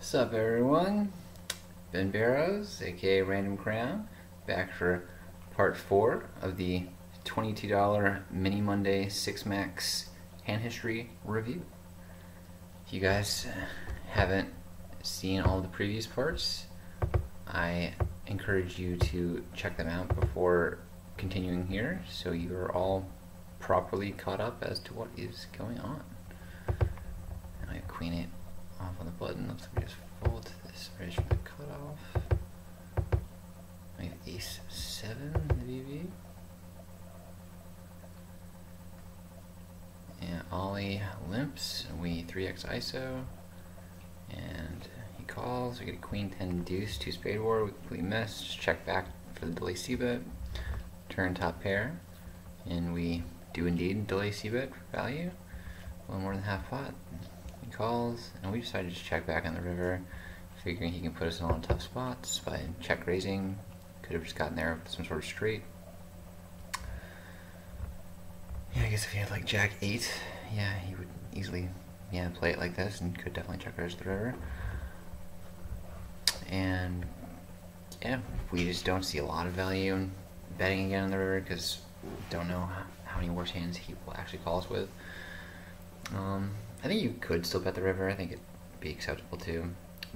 What's up, everyone? Ben Barrows, aka Random Crown, back for part 4 of the $22 Mini Monday 6 Max hand history review. If you guys haven't seen all the previous parts, I encourage you to check them out before continuing here so you are all properly caught up as to what is going on. Now I have Queen 8 off on the button. Looks like we just fold this right from the cutoff. I have Ace 7 in the BB. And Ollie limps. We 3x ISO. And he calls. We get a Queen 10 deuce, 2 spade war. We completely miss. Just check back for the delay c-bet. Turn top pair. And we do indeed delay c-bet for value. A little more than half pot. He calls, and we decided to just check back on the river, figuring he can put us in a lot of tough spots by check raising. Could have just gotten there with some sort of straight. Yeah, I guess if he had like Jack 8, yeah, he would easily, play it like this and could definitely check raise the river. And yeah, we just don't see a lot of value in betting again on the river because we don't know how many worse hands he will actually call us with. I think you could still bet the river. I think it'd be acceptable too.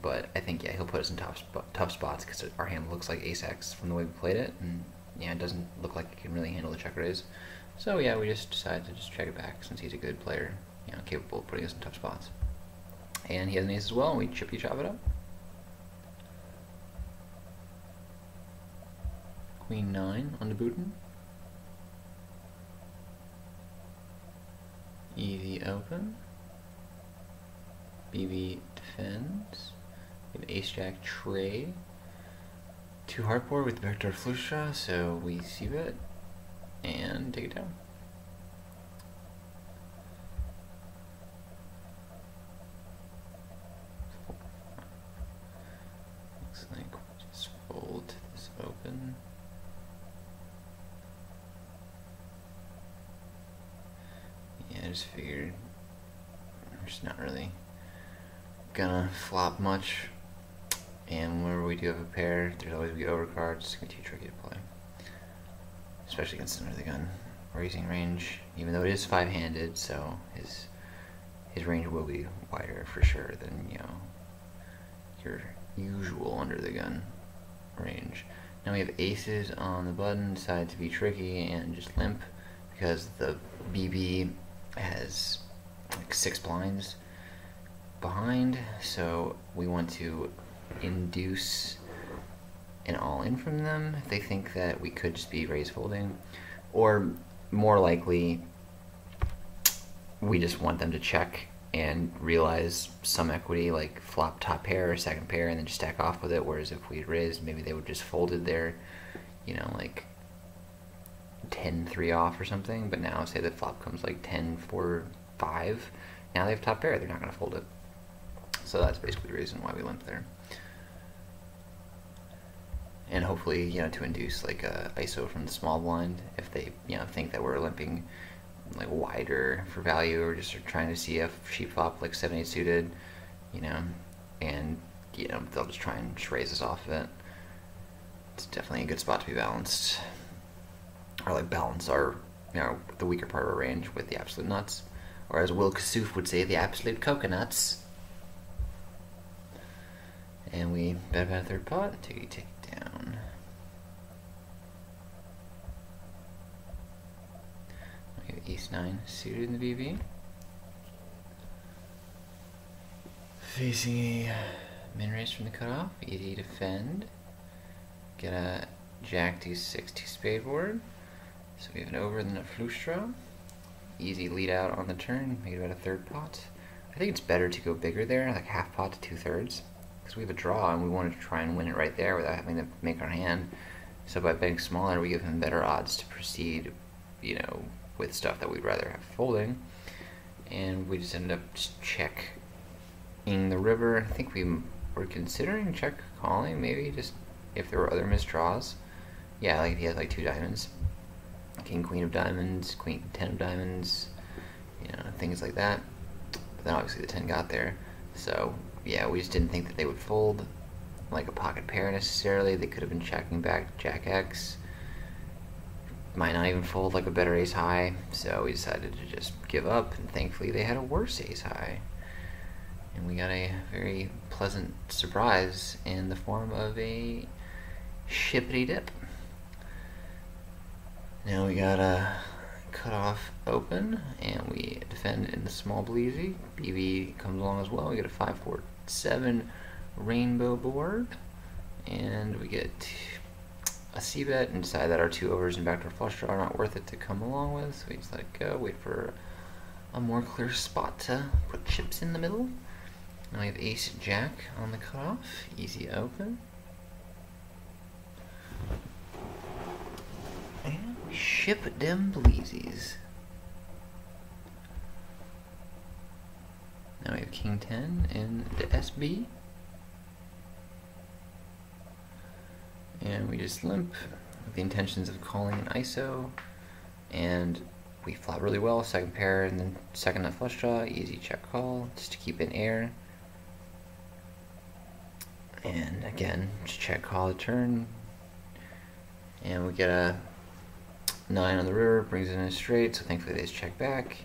But I think, he'll put us in tough spots because our hand looks like ace-x from the way we played it. And it doesn't look like it can really handle the check raise. So we just decided to just check it back since he's a good player, capable of putting us in tough spots. And he has an ace as well, and we chippy chop it up. Queen 9 on the button. Easy open. BB defends. We have ace-jack trade. 2 heartboard with backdoor flush draw, so we c-bet and take it down. Looks like we just fold this open. I just figured we're just not really gonna flop much, and whenever we do have a pair, there's always be overcards. It's gonna be too tricky to play, especially against under the gun raising range. Even though it is 5-handed, so his range will be wider for sure than your usual under the gun range. Now we have aces on the button, decided to be tricky and just limp because the BB has like 6 blinds behind, so we want to induce an all-in from them if they think that we could just be raise folding, or more likely we just want them to check and realize some equity, like flop top pair or second pair and then just stack off with it, whereas if we had raised, maybe they would just folded their like 10-3 off or something. But now say the flop comes like 10-4-5, now they have top pair, they're not going to fold it. So that's basically the reason why we limp there. And hopefully, to induce like a ISO from the small blind if they, think that we're limping like wider for value, or just are trying to see if sheep flop like 7-8 suited, and they'll just try and just raise us off of it. It's definitely a good spot to be balanced, or like balance our, the weaker part of our range with the absolute nuts, or as Will Kassouf would say, the absolute coconuts. And we bet about a third pot until you take it down. We have ace 9 suited in the BB. Facing a min raise from the cutoff, easy to defend. Get a jack 2-6, 2 spade board. So we have an over and then a flush draw. Easy lead out on the turn, make it about a third pot. I think it's better to go bigger there, like half pot to 2/3. Because we have a draw and we wanted to try and win it right there without having to make our hand. So by betting smaller, we give him better odds to proceed, with stuff that we'd rather have folding. And we just ended up just checking the river. I think we were considering check calling, maybe just if there were other missed draws. Yeah, like if he had like 2 diamonds, king, queen of diamonds, queen, 10 of diamonds, things like that. But then obviously the 10 got there. So yeah, we just didn't think that they would fold like a pocket pair necessarily. They could have been checking back Jack X. Might not even fold like a better ace high, so we decided to just give up, and thankfully they had a worse ace high. And we got a very pleasant surprise in the form of a shippity dip. Now we got a cutoff open, and we defend in the small bleezy. BB comes along as well. We get a 5-4-7 rainbow board, and we get a c-bet and decide that our 2 overs and backdoor flush draw are not worth it to come along with, so we just let it go, wait for a more clear spot to put chips in the middle. Now we have ace jack on the cutoff, easy open. And we ship them bleezies. Now we have king 10 in the SB. And we just limp with the intentions of calling an ISO, and we flop really well, second pair, and then second nut flush draw, easy check call, just to keep in air. And again, just check call the turn, and we get a 9 on the river, brings it in a straight, so thankfully they just check back.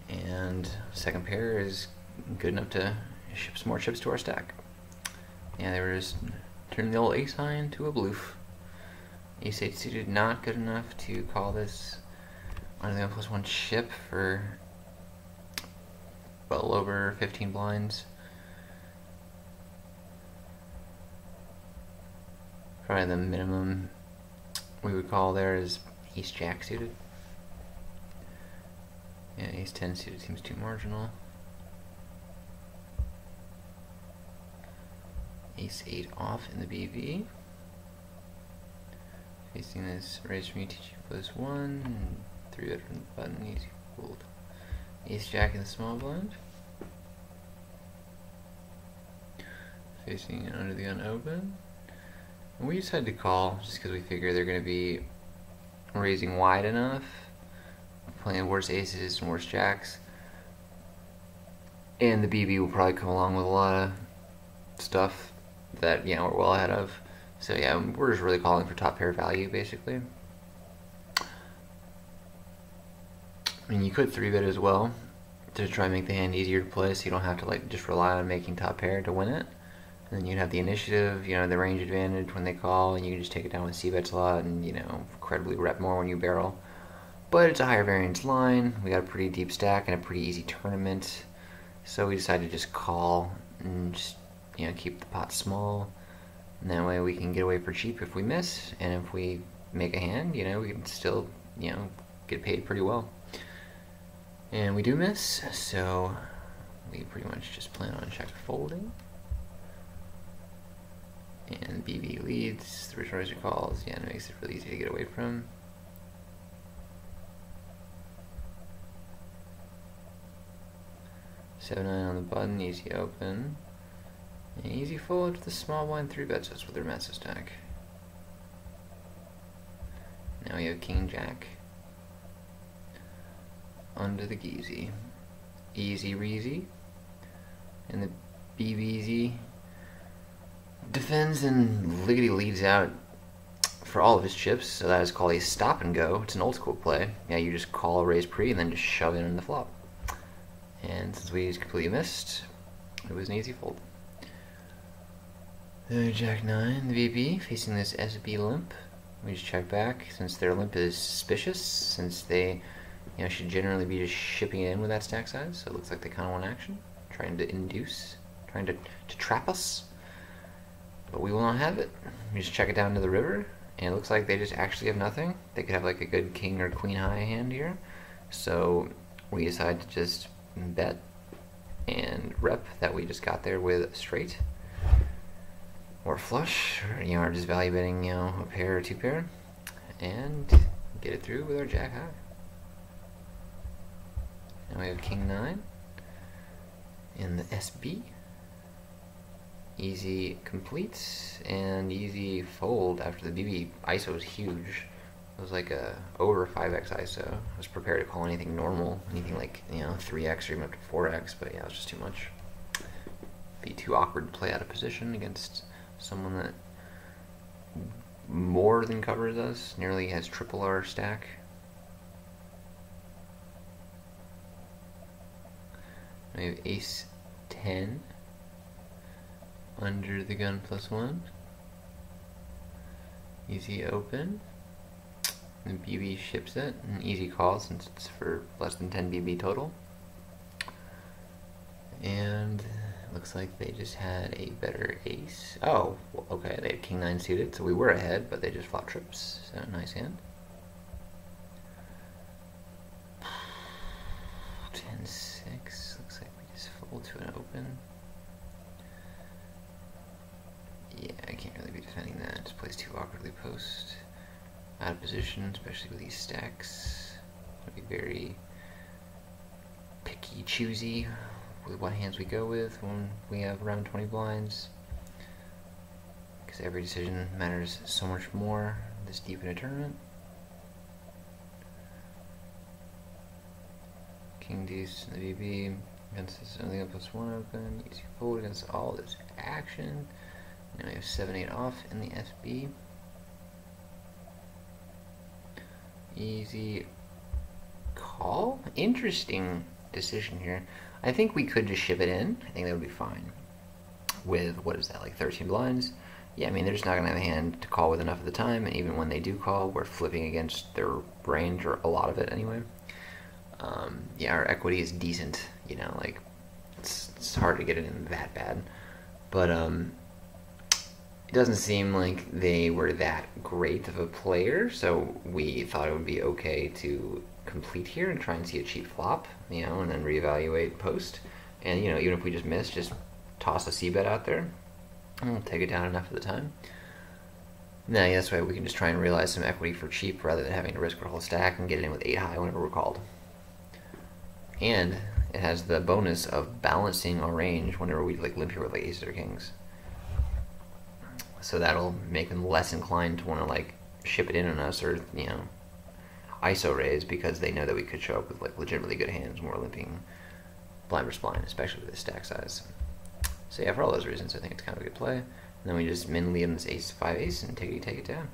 And second pair is good enough to ship some more chips to our stack. Yeah, they were just turning the old ace high into a bloof. Ace 8 suited, not good enough to call this under the +1 chip for well over 15 blinds. Probably the minimum we would call there is ace jack suited. Yeah, ace 10 suited seems too marginal. Ace 8 off in the BV. Facing this raise from UTG +1, and 3-bet from the button, easy fold. Ace jack in the small blind. Facing under the gun open. And we decided to call just because we figure they're going to be raising wide enough, playing worse aces and worse jacks. And the BB will probably come along with a lot of stuff that, you know, we're well ahead of. So yeah, we're just really calling for top pair value, basically. I mean, you could 3-bet as well to try and make the hand easier to play, so you don't have to like just rely on making top pair to win it. And then you'd have the initiative, you know, the range advantage when they call, and you can just take it down with c-bets a lot, and, you know, incredibly rep more when you barrel. But it's a higher variance line. We got a pretty deep stack and a pretty easy tournament, so we decided to just call and just, you know, keep the pot small. And that way we can get away for cheap if we miss, and if we make a hand, you know, we can still, you know, get paid pretty well. And we do miss, so we pretty much just plan on check folding. And BB leads, the rich calls, yeah, and it makes it really easy to get away from. Seven 9 on the button, easy open. And easy fold to the small blind 3-bets us with their massive stack. Now we have king jack under the geezy. Easy reezy. And the BBZ defends and liggity leads out for all of his chips, so that is called a stop and go. It's an old school play. Yeah, you just call a raise pre and then just shove it in the flop. And since we just completely missed, it was an easy fold. Jack 9, the VB, facing this SB limp. We just check back, since their limp is suspicious, since they, you know, should generally be just shipping it in with that stack size, so it looks like they kind of want action, trying to induce, trying to trap us. But we will not have it. We just check it down to the river, and it looks like they just actually have nothing. They could have like a good king or queen high hand here, so we decide to just bet and rep that we just got there with straight or flush, or, you know, or just value betting, you know, a pair or 2 pair, and get it through with our jack high. Now we have king 9 in the SB. Easy complete and easy fold after the BB. ISO was huge. It was like a over 5x ISO. I was prepared to call anything normal, anything like, you know, 3x or even up to 4x, but yeah, it was just too much. too awkward to play out of position against someone that more than covers us, nearly has triple our stack. We have ace 10 under the gun +1. Easy open. The BB ships it. An easy call since it's for less than 10 BB total. And looks like they just had a better ace. Oh, okay, they had king 9 suited, so we were ahead, but they just flopped trips. So nice hand. 10-6. Looks like we just fold to an open. Yeah, I can't really be defending that. Just plays too awkwardly post. Out of position, especially with these stacks. I'll be very picky, choosy with what hands we go with when we have around 20 blinds. Because every decision matters so much more this deep in a tournament. King deuce in the BB against this only +1 open. Easy fold against all this action. Now we have 7-8 off in the SB. Easy call. Interesting decision here. I think we could just ship it in. I think that would be fine. With, what is that, like 13 blinds? Yeah, I mean, they're just not going to have a hand to call with enough of the time, and even when they do call, we're flipping against their range, or a lot of it anyway. Yeah, our equity is decent, you know, like, it's hard to get it in that bad. But, it doesn't seem like they were that great of a player, so we thought it would be okay to complete here and try and see a cheap flop, you know, and then reevaluate post. And, you know, even if we just miss, just toss a c-bet out there, and we'll take it down enough of the time. Now, yeah, that's why we can just try and realize some equity for cheap rather than having to risk our whole stack and get it in with 8 high whenever we're called. And it has the bonus of balancing our range whenever we like limp here with like aces or kings. So that'll make them less inclined to want to like ship it in on us, or, you know, ISO raise, because they know that we could show up with like legitimately good hands when we're limping blind versus blind, especially with the stack size. So yeah, for all those reasons, I think it's kind of a good play. And then we just min lead on this ace 5 ace and take it down.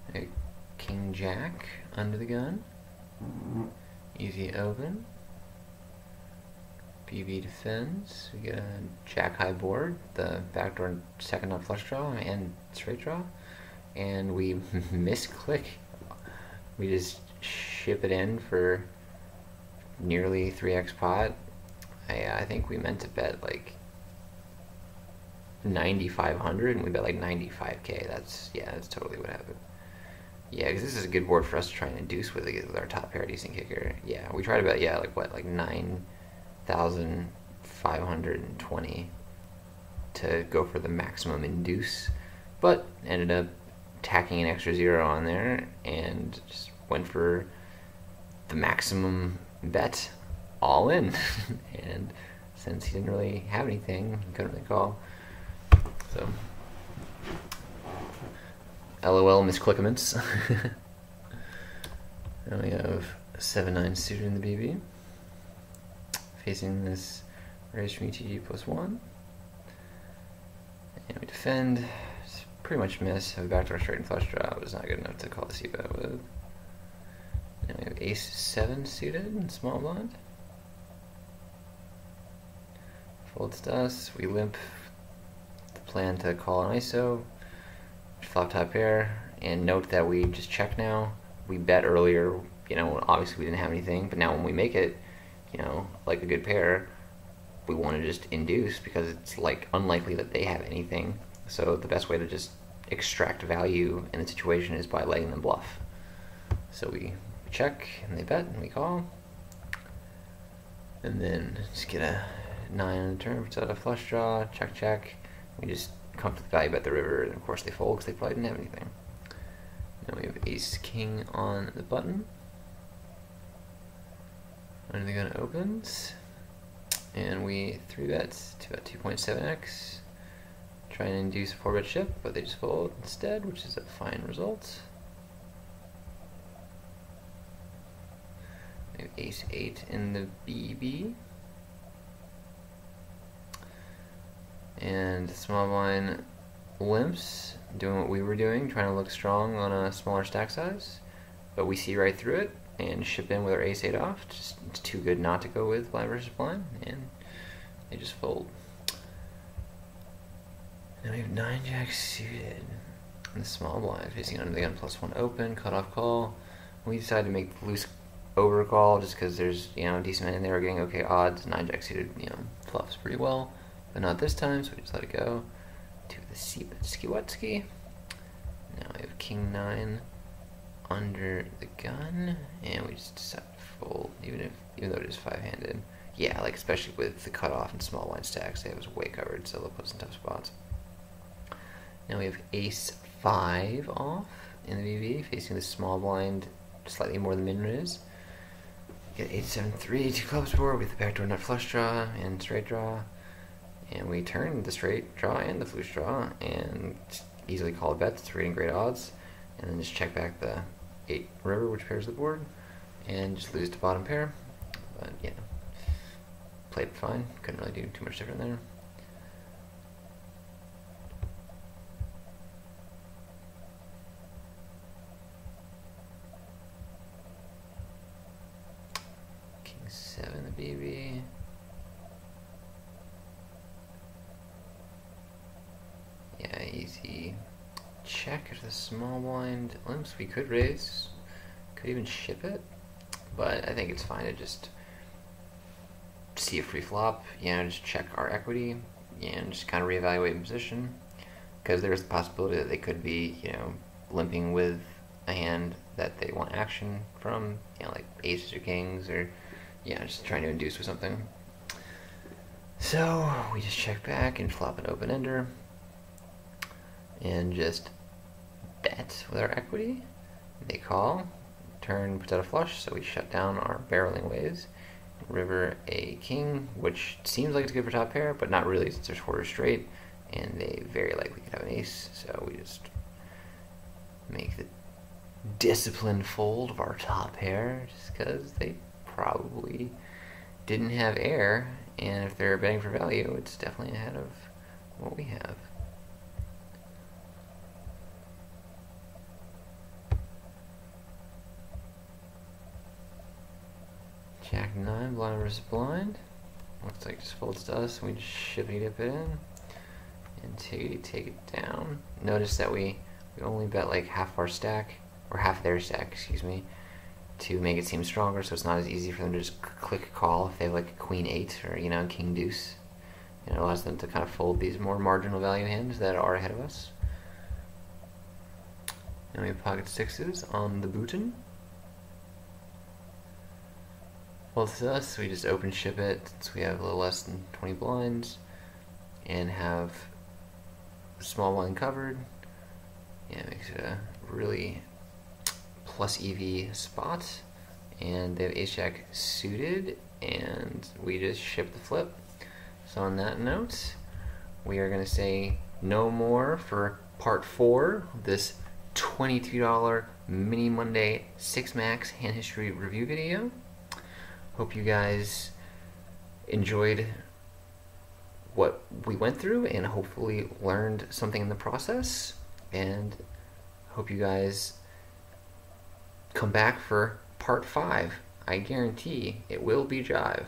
Okay, king jack under the gun. Easy open. BB defends. We get a jack high board, the backdoor second nut flush draw and straight draw, and we misclick. We just ship it in for nearly 3x pot. I think we meant to bet like 9,500 and we bet like 95k. That's totally what happened. Yeah, because this is a good board for us to try and induce with our top pair decent kicker. Yeah, we try to bet, yeah, like what, like 9,520 to go for the maximum induce, but ended up tacking an extra 0 on there and just went for the maximum bet all in. And since he didn't really have anything, he couldn't really call. So, LOL misclickments. Now we have 7-9 suited in the BB. Facing this raise from ETG +1. And we defend. It's pretty much miss. Have a backdoor straight and flush draw. It was not good enough to call the c-bet with. And we have ace 7 suited in small blind. Folds to us. We limp the plan to call an ISO. Flop top pair. And note that we just check now. We bet earlier, you know, obviously we didn't have anything, but now when we make it, you know, like a good pair, we want to just induce because it's like unlikely that they have anything. So the best way to just extract value in the situation is by letting them bluff. So we check and they bet and we call, and then just get a 9 on the turn without a flush draw. Check, check. We just comfortably value bet the river, and of course they fold because they probably didn't have anything. Now we have ace king on the button. Under the gun opens, and we 3-bet to about 2.7x. Try and induce a 4-bet ship, but they just fold instead, which is a fine result. We have ace 8 in the BB. And small blind limps, doing what we were doing, trying to look strong on a smaller stack size. But we see right through it and ship in with our ace 8 off. Just, it's too good not to go with blind versus blind, and they just fold. Now we have 9 jack suited. And the small blind facing under the gun +1 open, cutoff call. We decided to make the loose overcall just because there's, you know, a decent man in there. We're getting okay odds. 9 jack suited, you know, fluffs pretty well, but not this time, so we just let it go to the Skiwatski. Now we have king 9 under the gun, and we just decide to fold, even though it is 5-handed. Yeah, like especially with the cutoff and small blind stacks, it was way covered, so they'll put us in tough spots. Now we have ace 5 off in the BB, facing the small blind slightly more than min is. Get 8-7-3, 2 clubs board with the backdoor nut flush draw and straight draw. And we turn the straight draw and the flush draw and easily call a bet. It's reading great odds. And then just check back the 8 river, which pairs the board, and just lose to bottom pair. But yeah, played fine. Couldn't really do too much different there. King 7 the BB. Yeah, easy check if the small blind limps. We could raise, could even ship it, but I think it's fine to just see a free flop, you know, just check our equity, and just kind of reevaluate position, because there's the possibility that they could be, you know, limping with a hand that they want action from, you know, like aces or kings, or, you know, just trying to induce with something. So we just check back and flop an open ender, and just bet with our equity. They call, turn puts out a flush, so we shut down our barreling ways. River a king, which seems like it's good for top pair, but not really since there's quarter straight, and they very likely could have an ace, so we just make the disciplined fold of our top pair, just because they probably didn't have air, and if they're betting for value, it's definitely ahead of what we have. Jack 9, blind versus blind. Looks like it just folds to us. We just shippity dip it in and take it down. Notice that we only bet like half our stack, or half their stack, excuse me, to make it seem stronger, so it's not as easy for them to just click call if they have like a queen 8 or, you know, king deuce. And it allows them to kind of fold these more marginal value hands that are ahead of us. And we have pocket 6s on the button. Well, to us, we just open ship it since we have a little less than 20 blinds, and have small blind covered. Yeah, it makes it a really plus EV spot. And they have ace jack suited, and we just ship the flip. So on that note, we are going to say no more for part 4, this $22 Mini Monday 6 Max hand history review video. Hope you guys enjoyed what we went through and hopefully learned something in the process, and hope you guys come back for part 5. I guarantee it will be jive.